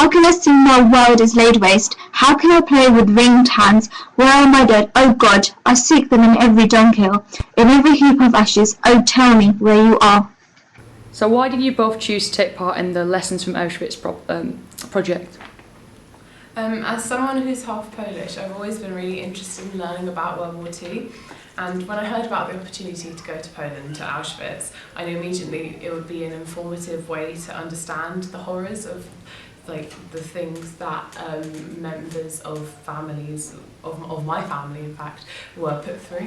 How can I see my world is laid waste? How can I play with ringed hands? Where are my dead? Oh God, I seek them in every dunghill, in every heap of ashes. Oh, tell me where you are. So why did you both choose to take part in the Lessons from Auschwitz project? As someone who's half Polish, I've always been really interested in learning about World War II. And when I heard about the opportunity to go to Poland, to Auschwitz, I knew immediately it would be an informative way to understand the horrors of the things that members of families, of my family in fact, were put through.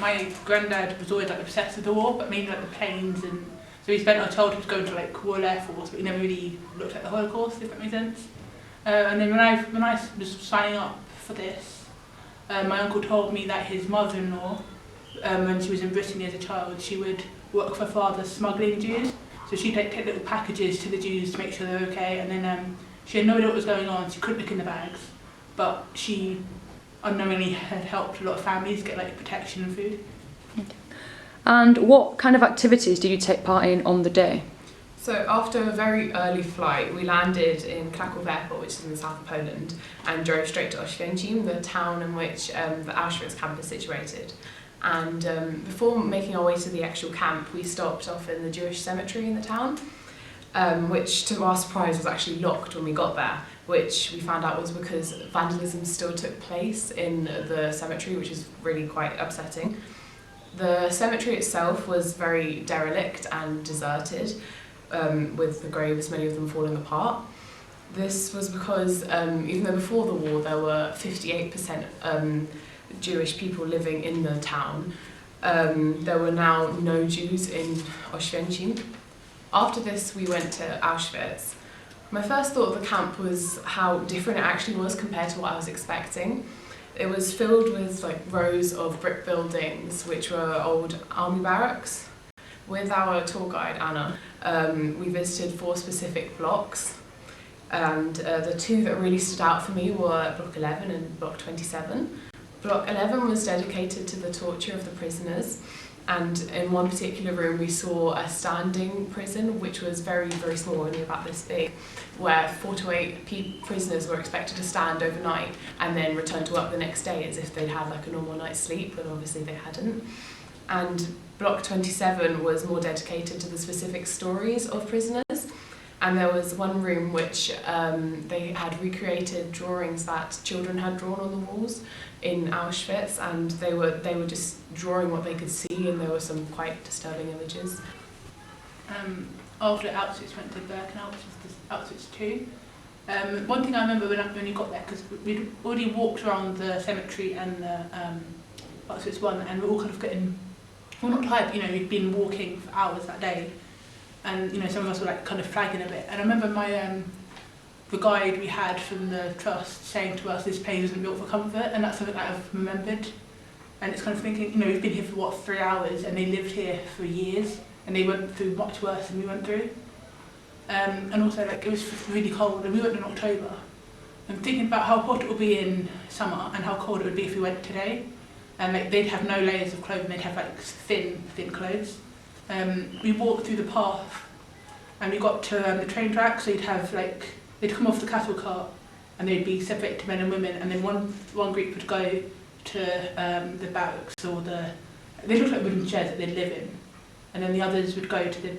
My granddad was always obsessed with the war, but mainly the planes, and so he spent our childhood going to Royal Air Force, but he never really looked at the Holocaust, if that makes sense. And then when I was signing up for this, my uncle told me that his mother-in-law, when she was in Brittany as a child, she would work for her father smuggling Jews. So she'd take little packages to the Jews to make sure they were okay, and then she had no idea what was going on, so she couldn't look in the bags, but she unknowingly had helped a lot of families get protection and food. And what kind of activities did you take part in on the day? So after a very early flight, we landed in Kraków Airport, which is in the south of Poland, and drove straight to Oświęcim, the town in which the Auschwitz camp is situated. And before making our way to the actual camp, we stopped off in the Jewish cemetery in the town, which to our surprise was actually locked when we got there, which we found out was because vandalism still took place in the cemetery, which is really quite upsetting. The cemetery itself was very derelict and deserted, with the graves, many of them falling apart. This was because even though before the war there were 58% Jewish people living in the town, there were now no Jews in Oświęcim. After this we went to Auschwitz. My first thought of the camp was how different it actually was compared to what I was expecting. It was filled with rows of brick buildings which were old army barracks. With our tour guide Anna, we visited 4 specific blocks, and the 2 that really stood out for me were Block 11 and Block 27. Block 11 was dedicated to the torture of the prisoners, and in one particular room we saw a standing prison which was very, very small, only about this big, where 4 to 8 prisoners were expected to stand overnight and then return to work the next day as if they'd had a normal night's sleep, but obviously they hadn't. And Block 27 was more dedicated to the specific stories of prisoners, and there was one room which they had recreated drawings that children had drawn on the walls in Auschwitz, and they were just drawing what they could see, and there were some quite disturbing images. After Auschwitz, went to Birkenau, which is Auschwitz 2. One thing I remember when we got there, because we'd already walked around the cemetery and the Auschwitz 1, and we were all kind of getting, well, not tired, we'd been walking for hours that day, and some of us were kind of flagging a bit. And I remember the guide we had from the trust saying to us, this place isn't built for comfort, and that's something that I've remembered. And it's kind of thinking, we've been here for 3 hours, and they lived here for years, and they went through much worse than we went through. And also it was really cold, and we went in October. I'm thinking about how hot it would be in summer and how cold it would be if we went today. And they'd have no layers of clothing, they'd have thin clothes. We walked through the path, and we got to the train track, so you'd have they'd come off the cattle cart, and they'd be separated to men and women, and then one group would go to the barracks, or they looked like wooden sheds that they'd live in, and then the others would go to the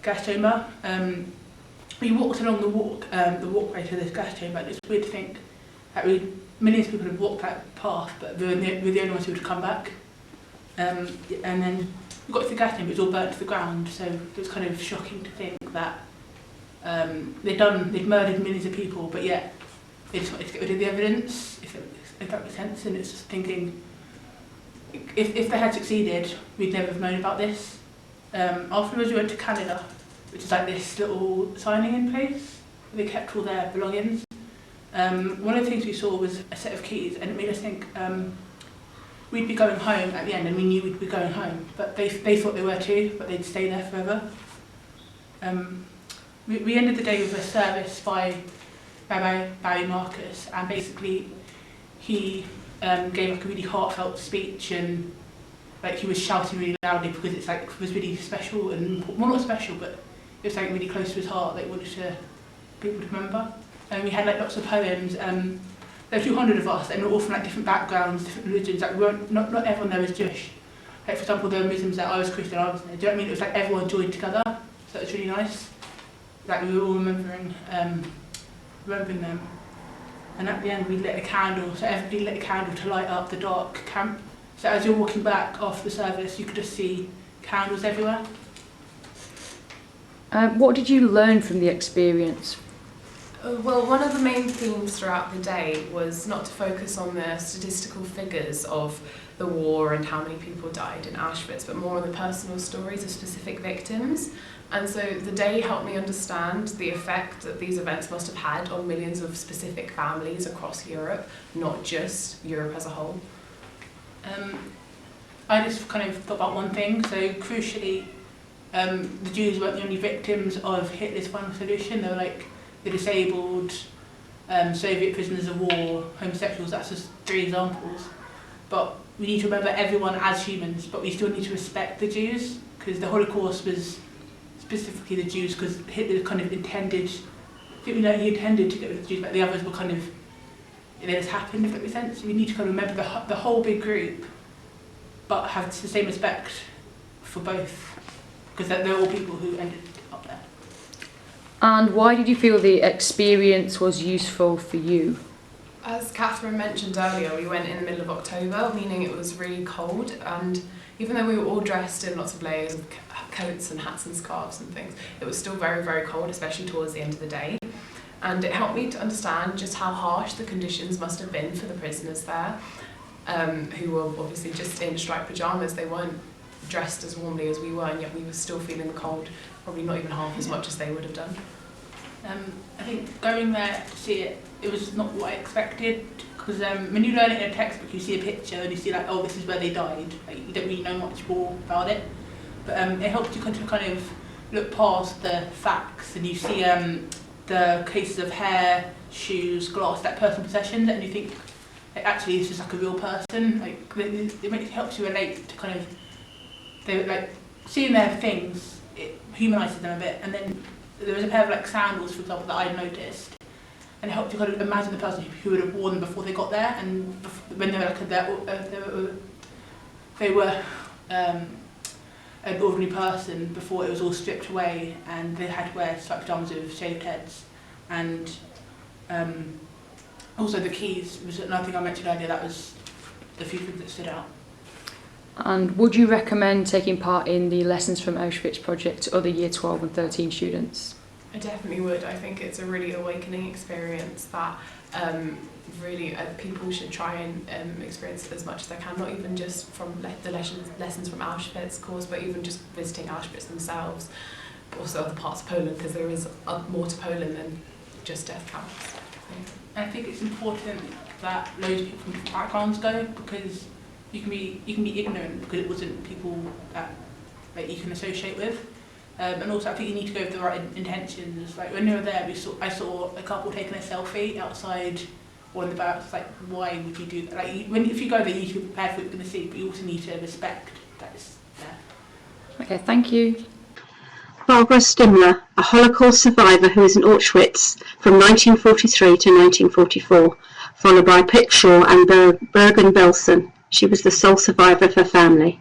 gas chamber. We walked along the walkway to this gas chamber, and it's weird to think that millions of people had walked that path, but we were the only ones who would come back. And then we got to the gas chamber, it was all burnt to the ground, so it was kind of shocking to think that they'd murdered millions of people, but yet they just wanted to get rid of the evidence, if that makes sense. And it's just thinking, if they had succeeded, we'd never have known about this. Afterwards we went to Canada, which is this little signing-in place where they kept all their belongings. One of the things we saw was a set of keys, and it made us think we'd be going home at the end, and we knew we'd be going home, but they thought they were too, but they'd stay there forever. We ended the day with a service by Rabbi Barry Marcus, and basically he gave a really heartfelt speech, and he was shouting really loudly because it was really special, and well, not special, but it was like really close to his heart, like wanted people to remember. And we had like lots of poems. There were 200 of us, and we were all from like different backgrounds, different religions. Like not everyone there was Jewish. Like for example, there were Muslims that I was Christian, I wasn't. Do you know what I mean? It was like everyone joined together, so it was really nice. Like we were all remembering them. And at the end, we lit a candle. So everybody lit a candle to light up the dark camp. So as you're walking back after the service, you could just see candles everywhere. What did you learn from the experience? Well, one of the main themes throughout the day was not to focus on the statistical figures of the war and how many people died in Auschwitz, but more on the personal stories of specific victims. And so the day helped me understand the effect that these events must have had on millions of specific families across Europe, not just Europe as a whole. I just kind of thought about one thing. So crucially, the Jews weren't the only victims of Hitler's final solution. They were like the disabled, Soviet prisoners of war, homosexuals. That's just 3 examples. But we need to remember everyone as humans, but we still need to respect the Jews, because the Holocaust was specifically the Jews, because Hitler kind of intended, I think we know he intended to get rid of the Jews, but the others were kind of, it just happened, if that makes sense. We need to kind of remember the whole big group, but have the same respect for both, because they're all people who ended up there. And why did you feel the experience was useful for you? As Catherine mentioned earlier, we went in the middle of October, meaning it was really cold, and even though we were all dressed in lots of layers of coats and hats and scarves and things, it was still very, very cold, especially towards the end of the day. And it helped me to understand just how harsh the conditions must have been for the prisoners there, who were obviously just in striped pyjamas. They weren't dressed as warmly as we were, and yet we were still feeling the cold, probably not even half as much as they would have done. I think going there to see it, it was not what I expected, because when you learn it in a textbook, you see a picture and you see like, oh, this is where they died. Like, you don't really know much more about it, but it helps you kind of look past the facts, and you see the cases of hair, shoes, glass, that personal possessions, and you think, like, actually this is like a real person. Like it helps you relate to kind of, they like seeing their things, it humanises them a bit. And then there was a pair of like sandals, for example, that I noticed, and it helped you kind of imagine the person who would have worn them before they got there, and when they were like they were an ordinary person before it was all stripped away, and they had to wear striped pyjamas with shaved heads. And also the keys was another thing I mentioned earlier. That was the few things that stood out. And would you recommend taking part in the Lessons from Auschwitz project to other Year 12 and 13 students? I definitely would. I think it's a really awakening experience that really people should try and experience as much as they can, not even just from the lessons from Auschwitz course, but even just visiting Auschwitz themselves, but also other parts of Poland, because there is more to Poland than just death camps. I think it's important that loads of people from different backgrounds go, because you can be ignorant because it wasn't people that like you can associate with. And also I think you need to go with the right intentions. Like when we were there, I saw a couple taking a selfie outside one of the barracks. Like, why would you do that? Like, if you go there, you need to be prepared for what you're going to see, but you also need to respect that it's there. Okay, thank you. Barbara Stimler, a Holocaust survivor who was in Auschwitz from 1943 to 1944, followed by Pick Shaw and Bergen-Belsen. She was the sole survivor of her family.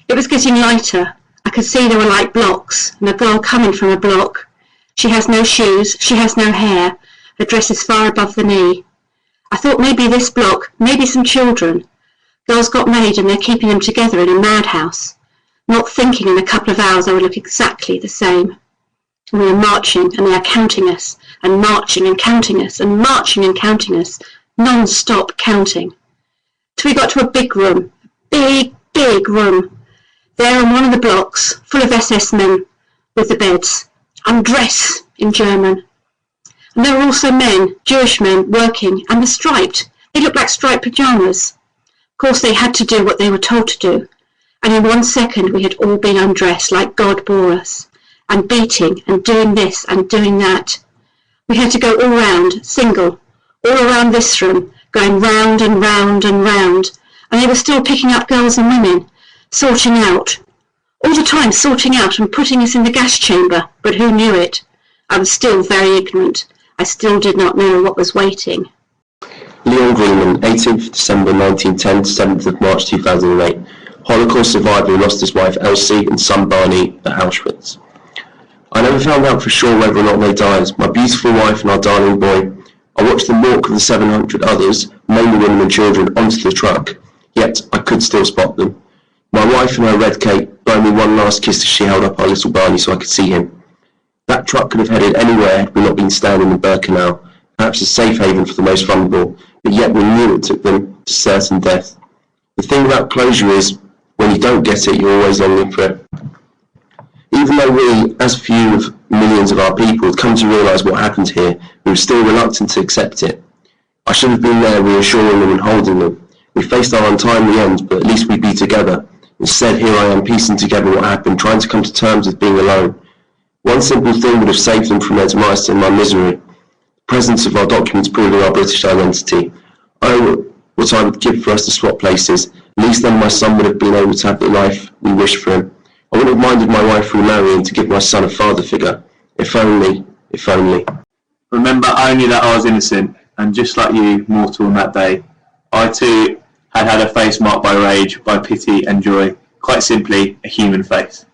It was getting lighter. I could see there were like blocks, and a girl coming from a block. She has no shoes, she has no hair, her dress is far above the knee. I thought maybe this block, maybe some children. Girls got made and they're keeping them together in a madhouse, not thinking in a couple of hours I would look exactly the same. And we are marching, and they are counting us, and marching and counting us, and marching and counting us, non-stop counting. Till we got to a big room, big room. There on one of the blocks, full of SS men with the beds, undress in German. And there were also men, Jewish men, working, and were striped. They looked like striped pyjamas. Of course, they had to do what they were told to do. And in 1 second, we had all been undressed like God bore us, and beating, and doing this, and doing that. We had to go all round, single, all around this room, going round and round and round. And they were still picking up girls and women, sorting out. all the time sorting out and putting us in the gas chamber, but who knew it? I was still very ignorant. I still did not know what was waiting. Leon Greenman, 18th December 1910 to 7th of March 2008, Holocaust survivor who lost his wife Elsie and son Barney at Auschwitz. I never found out for sure whether or not they died. My beautiful wife and our darling boy. I watched them walk with the 700 others, mainly women and children, onto the truck, yet I could still spot them. My wife and her red cape blew me one last kiss as she held up our little Barney so I could see him. That truck could have headed anywhere had we not been standing in Birkenau, perhaps a safe haven for the most vulnerable, but yet we knew it took them to certain death. The thing about closure is, when you don't get it, you're always longing for it. Even though we, as few of millions of our people, had come to realise what happened here, we were still reluctant to accept it. I should have been there reassuring them and holding them. We faced our untimely end, but at least we'd be together. Instead, here I am piecing together what happened, trying to come to terms with being alone. One simple thing would have saved them from their demise and my misery. The presence of our documents proving our British identity. Oh, what I would give for us to swap places. At least then my son would have been able to have the life we wished for him. I wouldn't have minded my wife remarrying to give my son a father figure. If only, if only. Remember only that I was innocent, and just like you, mortal on that day, I too had a face marked by rage, by pity and joy, quite simply a human face.